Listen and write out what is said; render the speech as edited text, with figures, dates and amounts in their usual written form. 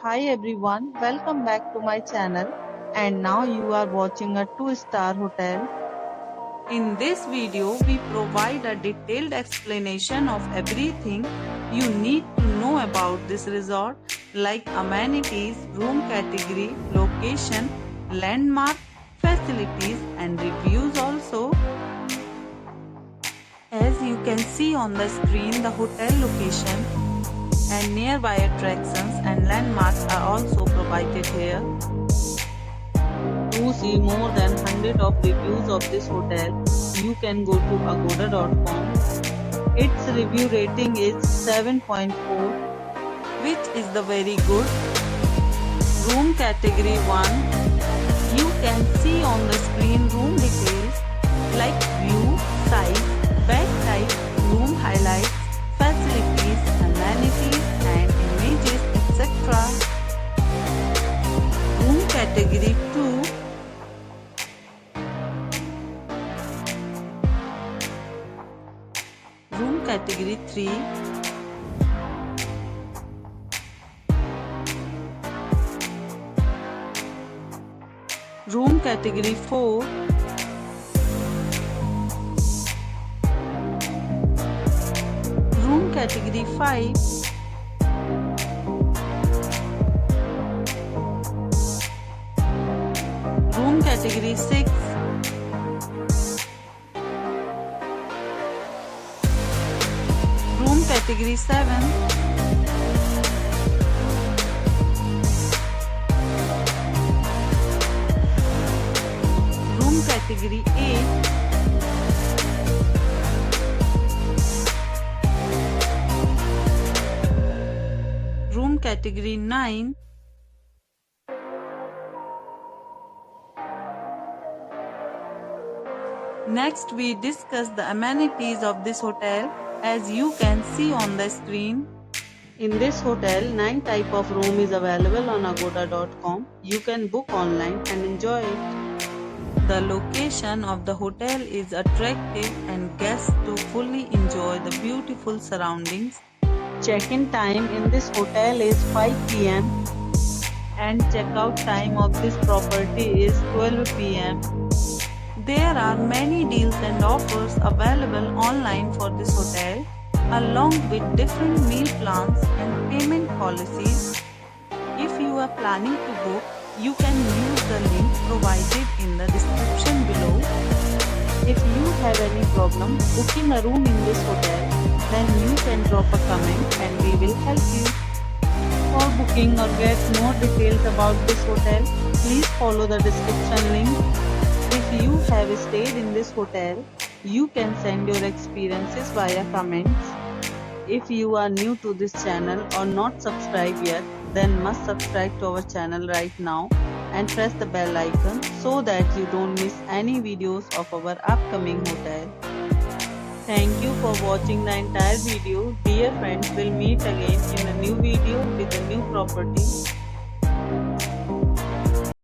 Hi everyone, welcome back to my channel, and now you are watching a 2-star hotel. In this video, we provide a detailed explanation of everything you need to know about this resort, like amenities, room category, location, landmark, facilities and reviews also. As you can see on the screen, the hotel location and nearby attractions and landmarks are also provided here. To see more than 100 of reviews of this hotel, you can go to accommodations.com. Its review rating is 7.4, which is the very good. Room category 1. You can see on the screen room details like view, size, bed type, room highlights, facilities, amenities and images, etc. Room category 2. Room category 3. Room category 4. Room category 5. Room category 6. Room category 7. Room category 8. Room category 9. Next, we discuss the amenities of this hotel, as you can see on the screen. In this hotel, 9 type of room is available on agoda.com. You can book online and enjoy it. The location of the hotel is attractive and guests to fully enjoy the beautiful surroundings. Check-in time in this hotel is 5 p.m. and check-out time of this property is 12 p.m. There are many deals and offers available online for this hotel, along with different meal plans and payment policies. If you are planning to book, you can use the link provided in the description below. If you have any problem booking a room in this hotel, then you can drop a comment and we will help you. For booking or get more details about this hotel, please follow the description link. If you have stayed in this hotel, you can send your experiences via comments. If you are new to this channel or not subscribed yet, then must subscribe to our channel right now and press the bell icon so that you don't miss any videos of our upcoming hotel. Thank you for watching the entire video. Dear friends, we'll meet again in a new video with a new property.